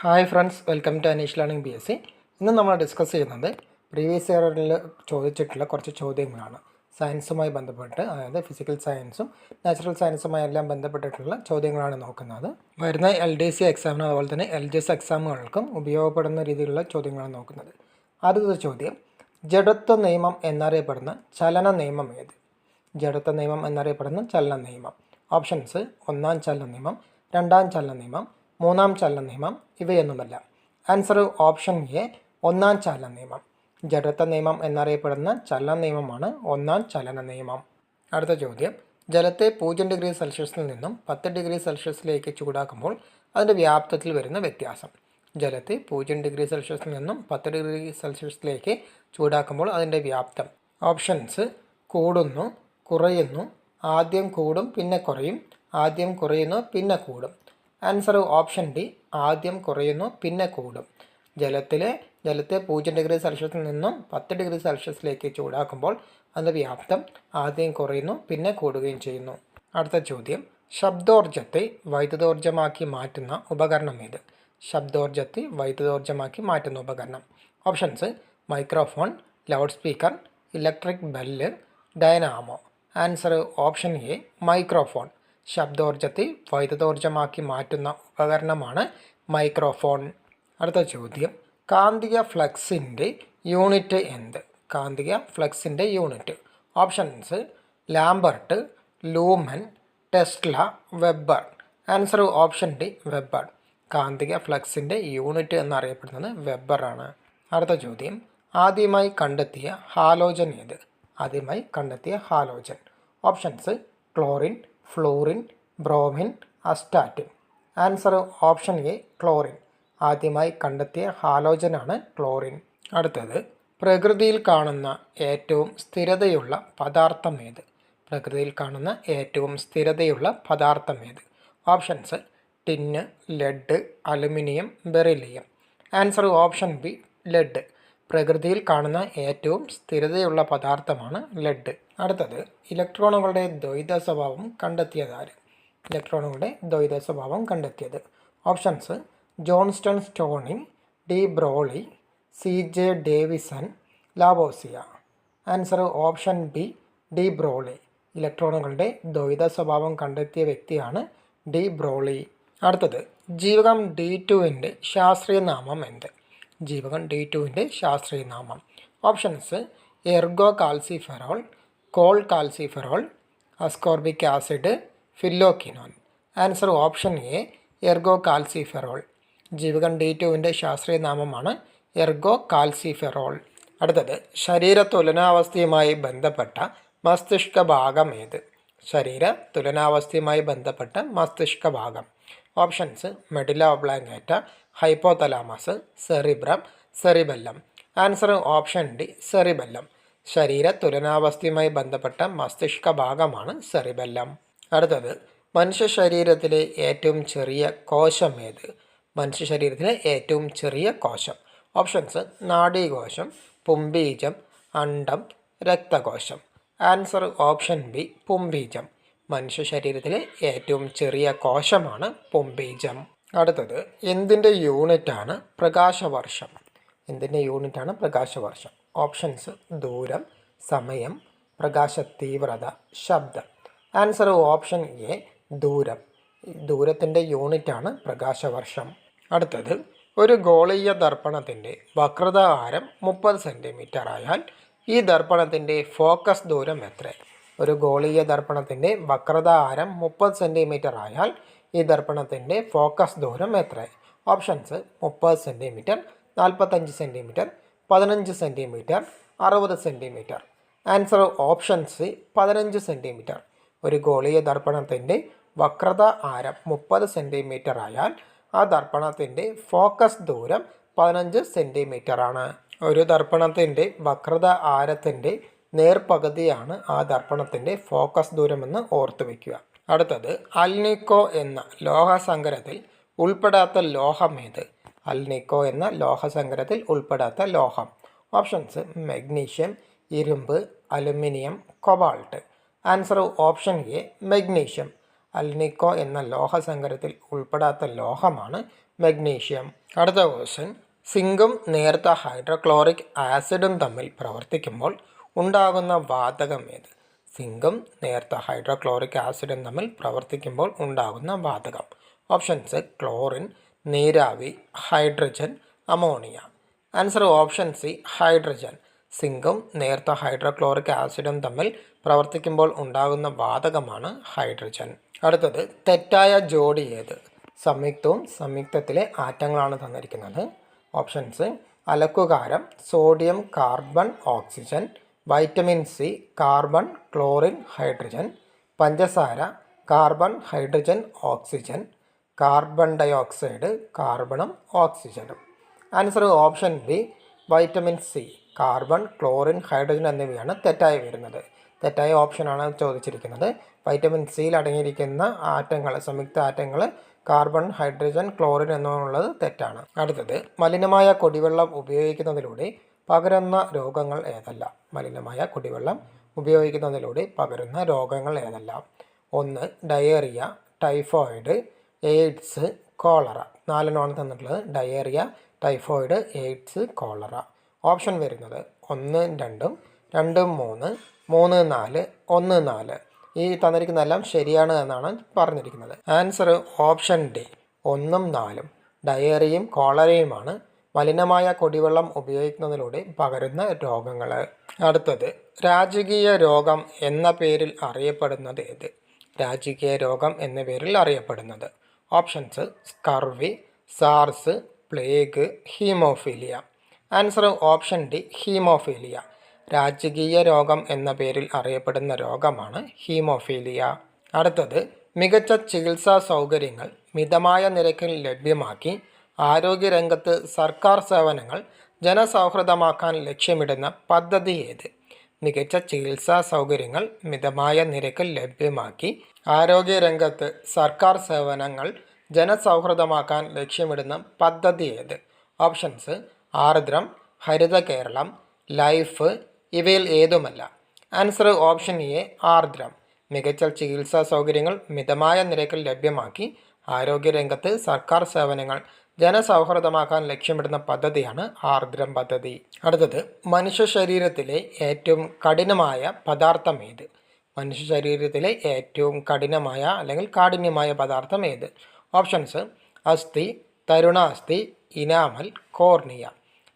Hi friends, welcome to Aneesh learning BSc. ഇന്ന് നമ്മൾ discuss ചെയ്യുന്നത് പ്രീവിയസ് ഇയറിൽ ചോദിച്ചിട്ടുള്ള കുറച്ച് ചോദ്യങ്ങളാണ്. സയൻസുമായി ബന്ധപ്പെട്ട്, അതായത് ഫിസിക്കൽ സയൻസും നാച്ചുറൽ സയൻസുമായി എല്ലാം ബന്ധപ്പെട്ടിട്ടുള്ള ചോദ്യങ്ങളാണ് നോക്കുന്നത്. വരുന്ന LDC എക്സാമിനും അതുപോലെ തന്നെ LGS എക്സാമുകൾക്കും ഉപയോഗപ്പെടുന്ന രീതിയിലുള്ള ചോദ്യങ്ങളാണ് നോക്കുന്നത്. ആദ്യത്തെ ചോദ്യം, ജഡത്വ നിയമം എന്നറിയപ്പെടുന്ന ചലന നിയമം ഏത്? ജഡത്വ നിയമം എന്നറിയപ്പെടുന്ന ചലന നിയമം. ഓപ്ഷൻസ്: ഒന്നാം ചലന നിയമം, രണ്ടാം ചലന നിയമം, മൂന്നാം ചലന നിയമം, ഇവയൊന്നുമല്ല. ആൻസർ ഓപ്ഷൻ എ, ഒന്നാം ചലന നിയമം. ജഡത്വ നിയമം എന്നറിയപ്പെടുന്ന ചലന നിയമമാണ് ഒന്നാം ചലന നിയമം. അടുത്ത ചോദ്യം, ജലത്തെ 0°C നിന്നും 10°C ചൂടാക്കുമ്പോൾ അതിൻ്റെ വ്യാപ്തത്തിൽ വരുന്ന വ്യത്യാസം. ജലത്തെ 0°C നിന്നും 10°C ചൂടാക്കുമ്പോൾ അതിൻ്റെ വ്യാപ്തം. ഓപ്ഷൻസ്: കൂടുന്നു, കുറയുന്നു, ആദ്യം കൂടും പിന്നെ കുറയും, ആദ്യം കുറയുന്നു പിന്നെ കൂടും. ആൻസർ ഓപ്ഷൻ ഡി, ആദ്യം കുറയുന്നു പിന്നെ കൂടും. ജലത്തെ 0°C നിന്നും 10°C ചൂടാക്കുമ്പോൾ അതിൻ്റെ വ്യാപ്തം ആദ്യം കുറയുന്നു പിന്നെ കൂടുകയും ചെയ്യുന്നു. അടുത്ത ചോദ്യം, ശബ്ദോർജ്ജത്തെ വൈദ്യുതോർജ്ജമാക്കി മാറ്റുന്ന ഉപകരണം ഏത്? ശബ്ദോർജ്ജത്തെ വൈദ്യുതോർജ്ജമാക്കി മാറ്റുന്ന ഉപകരണം. Options: microphone, loud speaker, electric bell, dynamo. Answer option A, microphone. ശബ്ദോർജ്ജത്തെ വൈദ്യുതോർജ്ജമാക്കി മാറ്റുന്ന ഉപകരണമാണ് മൈക്രോഫോൺ. അടുത്ത ചോദ്യം, കാന്തിക ഫ്ലക്സിൻ്റെ യൂണിറ്റ് എന്ത്? കാന്തിക ഫ്ലക്സിൻ്റെ unit. Options: lambert, lumen, tesla, weber. Answer option D, weber. കാന്തിക ഫ്ലക്സിൻ്റെ യൂണിറ്റ് എന്നറിയപ്പെടുന്നത് വെബറാണ്. അടുത്ത ചോദ്യം, ആദ്യമായി കണ്ടെത്തിയ ഹാലോജൻ ഏത്? ആദ്യമായി കണ്ടെത്തിയ halogen. Options: chlorine, fluorine, bromine, astatine. Answer option A, chlorine. ആദ്യമായി കണ്ടെത്തിയ ഹാലോജനാണ് ക്ലോറിൻ. അടുത്തത്, പ്രകൃതിയിൽ കാണുന്ന ഏറ്റവും സ്ഥിരതയുള്ള പദാർത്ഥം ഏത്? പ്രകൃതിയിൽ കാണുന്ന ഏറ്റവും സ്ഥിരതയുള്ള പദാർത്ഥം ഏത്? Options: tin, lead, aluminium, beryllium. Answer option B, lead. പ്രകൃതിയിൽ കാണുന്ന ഏറ്റവും സ്ഥിരതയുള്ള പദാർത്ഥമാണ് ലെഡ്. അടുത്തത്, ഇലക്ട്രോണുകളുടെ ദ്വൈത സ്വഭാവം കണ്ടെത്തിയതാര്? ഇലക്ട്രോണുകളുടെ ദ്വൈത സ്വഭാവം കണ്ടെത്തിയത്. Options: Johnstone Stoney, de Broglie, CJ Davisson, Lavoisier. Answer option B, de Broglie. ഇലക്ട്രോണുകളുടെ ദ്വൈത സ്വഭാവം കണ്ടെത്തിയ വ്യക്തിയാണ് ഡി ബ്രോളി. അടുത്തത്, ജീവകം D2 ശാസ്ത്രീയ നാമം എന്ത്? ജീവകം D2 ശാസ്ത്രീയ നാമം. Options: ergocalciferol, cholecalciferol, ascorbic acid, phylloquinone. Answer option A, ergocalciferol. ജീവകം D2 ശാസ്ത്രീയ നാമമാണ് എർഗോ കാൽസിഫെറോൾ. അടുത്തത്, ശരീര തുലനാവസ്ഥയുമായി ബന്ധപ്പെട്ട മസ്തിഷ്ക ഭാഗം ഏത്? ശരീര തുലനാവസ്ഥയുമായി ബന്ധപ്പെട്ട മസ്തിഷ്ക ഭാഗം. Options: medulla oblongata, hypothalamus, cerebrum, cerebellum. Answer option D, cerebellum. ശരീര തുലനാവസ്ഥയുമായി ബന്ധപ്പെട്ട മസ്തിഷ്ക ഭാഗമാണ് സെറിബെല്ലം. അടുത്തത്, മനുഷ്യ ശരീരത്തിലെ ഏറ്റവും ചെറിയ കോശം ഏത്? മനുഷ്യ ശരീരത്തിലെ ഏറ്റവും ചെറിയ കോശം. ഓപ്ഷൻസ്: നാഡീകോശം, പുംബീജം, അണ്ഡം, രക്തകോശം. ആൻസർ ഓപ്ഷൻ ബി, പുംബീജം. മനുഷ്യ ശരീരത്തിലെ ഏറ്റവും ചെറിയ കോശമാണ് പുംബീജം. അടുത്തത്, എന്തിൻ്റെ യൂണിറ്റാണ് പ്രകാശവർഷം? എന്തിൻ്റെ യൂണിറ്റാണ് പ്രകാശവർഷം? ഓപ്ഷൻസ്: ദൂരം, സമയം, പ്രകാശ തീവ്രത, ശബ്ദം. ആൻസർ ഓപ്ഷൻ എ, ദൂരം. ദൂരത്തിൻ്റെ യൂണിറ്റാണ് പ്രകാശവർഷം. അടുത്തത്, ഒരു ഗോളീയ ദർപ്പണത്തിൻ്റെ വക്രത ആരം 30 സെൻറ്റിമീറ്റർ ആയാൽ ഈ ദർപ്പണത്തിൻ്റെ ഫോക്കസ് ദൂരം എത്ര? ഒരു ഗോളീയ ദർപ്പണത്തിൻ്റെ വക്രത ആരം 30 സെൻറ്റിമീറ്റർ ആയാൽ ഈ ദർപ്പണത്തിൻ്റെ ഫോക്കസ് ദൂരം എത്ര? Options: 30 centimetre, 45 centimetre, 15 centimetre, 60 centimetre. Answer option C, 15 centimetre. ഒരു ഗോളീയ ദർപ്പണത്തിൻ്റെ വക്രത ആരം 30 സെൻറ്റിമീറ്റർ ആയാൽ ആ ദർപ്പണത്തിൻ്റെ ഫോക്കസ് ദൂരം 15 സെൻറ്റിമീറ്റർ ആണ്. ഒരു ദർപ്പണത്തിൻ്റെ വക്രത ആരത്തിൻ്റെ നേർപകുതിയാണ് ആ ദർപ്പണത്തിൻ്റെ ഫോക്കസ് ദൂരമെന്ന് ഓർത്തു വയ്ക്കുക. അടുത്തത്, അൽനിക്കോ എന്ന ലോഹസങ്കരത്തിൽ ഉൾപ്പെടാത്ത ലോഹം ഏത്? അൽനിക്കോ എന്ന ലോഹസങ്കരത്തിൽ ഉൾപ്പെടാത്ത ലോഹം. ഓപ്ഷൻസ്: മഗ്നീഷ്യം, ഇരുമ്പ്, aluminium, cobalt. Answer option A, magnesium. Alnico എന്ന ലോഹസങ്കരത്തിൽ ഉൾപ്പെടാത്ത ലോഹമാണ് മഗ്നീഷ്യം. അടുത്ത ക്വസ്റ്റ്യൻ, സിങ്കും നേർത്ത ഹൈഡ്രോക്ലോറിക് ആസിഡും തമ്മിൽ പ്രവർത്തിക്കുമ്പോൾ ഉണ്ടാകുന്ന വാതകം ഏത്? സിങ്കും നേർത്ത ഹൈഡ്രോക്ലോറിക് ആസിഡും തമ്മിൽ പ്രവർത്തിക്കുമ്പോൾ ഉണ്ടാകുന്ന വാതകം. ഓപ്ഷൻസ്: ക്ലോറിൻ, നീരാവി, hydrogen, ammonia. Answer option C, hydrogen. സിങ്കും നേർത്ത ഹൈഡ്രോക്ലോറിക് ആസിഡും തമ്മിൽ പ്രവർത്തിക്കുമ്പോൾ ഉണ്ടാകുന്ന വാതകമാണ് ഹൈഡ്രജൻ. അടുത്തത്, തെറ്റായ ജോഡി ഏത്? സംയുക്തവും സംയുക്തത്തിലെ ആറ്റങ്ങളാണ് തന്നിരിക്കുന്നത്. ഓപ്ഷൻസ്: അലക്കുകാരം, sodium carbon oxygen, vitamin C, carbon chlorine hydrogen, പഞ്ചസാര, carbon hydrogen oxygen, carbon dioxide, കാർബണും ഓക്സിജനും. Answer option B, vitamin C, carbon chlorine hydrogen എന്നിവയാണ് തെറ്റായി വരുന്നത്. തെറ്റായ ഓപ്ഷനാണ് ചോദിച്ചിരിക്കുന്നത്. വൈറ്റമിൻ സിയിൽ അടങ്ങിയിരിക്കുന്ന ആറ്റങ്ങൾ, സംയുക്ത ആറ്റങ്ങൾ കാർബൺ, ഹൈഡ്രജൻ, ക്ലോറിൻ എന്നുള്ളത് തെറ്റാണ്. അടുത്തത്, മലിനമായ കുടിവെള്ളം ഉപയോഗിക്കുന്നതിലൂടെ പകരുന്ന രോഗങ്ങൾ ഏതല്ല? മലിനമായ കുടിവെള്ളം ഉപയോഗിക്കുന്നതിലൂടെ പകരുന്ന രോഗങ്ങൾ ഏതെല്ലാം? 1. Diarrhoea, typhoid, AIDS, cholera. 4 തന്നിട്ടുള്ളത്. Diarrhoea, typhoid, AIDS, cholera. Option വരുന്നത് 1, 2, 2, 3, 3, 4, 1, 4. ഈ തന്നിരിക്കുന്നതെല്ലാം ശരിയാണ് എന്നാണ് പറഞ്ഞിരിക്കുന്നത്. ആൻസർ ഓപ്ഷൻ ഡി, 1ഉം 4ഉം. ഡയേറിയയും കോളറയുമാണ് മലിനമായ കുടിവെള്ളം ഉപയോഗിക്കുന്നതിലൂടെ പകരുന്ന രോഗങ്ങൾ. അടുത്തത്, രാജകീയ രോഗം എന്ന പേരിൽ അറിയപ്പെടുന്നത് ഏത്? രാജകീയ രോഗം എന്ന പേരിൽ അറിയപ്പെടുന്നത്. Options: scurvy, SARS, plague, haemophilia. Answer option D, haemophilia. രാജകീയ രോഗം എന്ന പേരിൽ അറിയപ്പെടുന്ന രോഗമാണ് ഹീമോഫീലിയ. അടുത്തത്, മികച്ച ചികിത്സാ സൗകര്യങ്ങൾ മിതമായ നിരക്കിൽ ലഭ്യമാക്കി ആരോഗ്യരംഗത്ത് സർക്കാർ സേവനങ്ങൾ ജനസൗഹൃദമാക്കാൻ ലക്ഷ്യമിടുന്ന പദ്ധതി ഏത്? മികച്ച ചികിത്സാ സൗകര്യങ്ങൾ മിതമായ നിരക്കിൽ ലഭ്യമാക്കി ആരോഗ്യരംഗത്ത് സർക്കാർ സേവനങ്ങൾ ജനസൗഹൃദമാക്കാൻ ലക്ഷ്യമിടുന്ന പദ്ധതി ഏത്? ഓപ്ഷൻസ്: ആർദ്രം, ഹരിത കേരളം, ലൈഫ്, ഇവയിൽ ഏതുമല്ല. Answer option A, Aardram. മികച്ച ചികിത്സാ സൗകര്യങ്ങൾ മിതമായ നിരക്കിൽ ലഭ്യമാക്കി ആരോഗ്യരംഗത്ത് സർക്കാർ സേവനങ്ങൾ ജനസൗഹൃദമാക്കാൻ ലക്ഷ്യമിടുന്ന പദ്ധതിയാണ് ആർദ്രം പദ്ധതി. അടുത്തത്, മനുഷ്യ ശരീരത്തിലെ ഏറ്റവും കഠിനമായ പദാർത്ഥം ഏത്? മനുഷ്യ ശരീരത്തിലെ ഏറ്റവും കഠിനമായ അല്ലെങ്കിൽ കാഠിന്യമായ പദാർത്ഥം ഏത്? ഓപ്ഷൻസ്: അസ്ഥി, തരുണാസ്ഥി, enamel, cornea.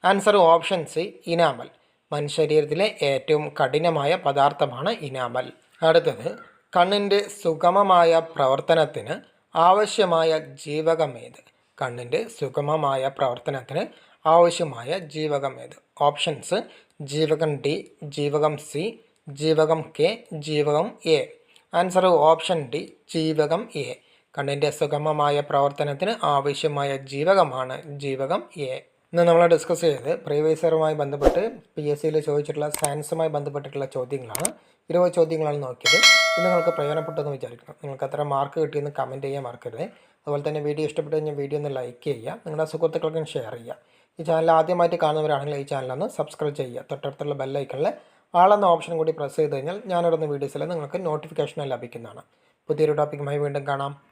Answer option C, enamel. മനുഷ്യ ശരീരത്തിലെ ഏറ്റവും കഠിനമായ പദാർത്ഥമാണ് ഇനാമൽ. അടുത്തത്, കണ്ണിൻ്റെ സുഗമമായ പ്രവർത്തനത്തിന് ആവശ്യമായ ജീവകം ഏത്? കണ്ണിൻ്റെ സുഗമമായ പ്രവർത്തനത്തിന് ആവശ്യമായ ജീവകം ഏത്? ഓപ്ഷൻസ്: ജീവകം ഡി, ജീവകം സി, ജീവകം കെ, ജീവകം എ. ആൻസർ ഓപ്ഷൻ ഡി, ജീവകം എ. കണ്ണിൻ്റെ സുഗമമായ പ്രവർത്തനത്തിന് ആവശ്യമായ ജീവകമാണ് ജീവകം എ. ഇന്ന് നമ്മൾ ഡിസ്കസ് ചെയ്തത് പ്രീവിയസ് ഇയറുമായി ബന്ധപ്പെട്ട് PSCയിൽ ചോദിച്ചിട്ടുള്ള സയൻസുമായി ബന്ധപ്പെട്ടിട്ടുള്ള ചോദ്യങ്ങളാണ്. 20 ചോദ്യങ്ങളാണ് നോക്കിയത്. ഇത് നിങ്ങൾക്ക് പ്രയോജനപ്പെട്ടെന്ന് വിചാരിക്കണം. നിങ്ങൾക്ക് എത്ര മാർക്ക് കിട്ടിയെന്ന് കമൻറ്റ് ചെയ്യാൻ മറക്കരുത്. അതുപോലെ തന്നെ വീഡിയോ ഇഷ്ടപ്പെട്ട് കഴിഞ്ഞാൽ വീഡിയോ ഒന്ന് ലൈക്ക് ചെയ്യുക, നിങ്ങളുടെ സുഹൃത്തുക്കൾക്കും ഷെയർ ചെയ്യുക. ഈ ചാനൽ ആദ്യമായിട്ട് കാണുന്നവരാണെങ്കിൽ ഈ ചാനലൊന്ന് സബ്സ്ക്രൈബ് ചെയ്യുക. തൊട്ടടുത്തുള്ള ബെല്ലൈക്കണിൽ ആളെന്ന ഓപ്ഷൻ കൂടി പ്രസ് ചെയ്ത് കഴിഞ്ഞാൽ ഞാനിടുന്ന വീഡിയോസിൽ നിങ്ങൾക്ക് നോട്ടിഫിക്കേഷൻ ലഭിക്കുന്നതാണ്. പുതിയൊരു ടോപ്പിക്കുമായി വീണ്ടും കാണാം.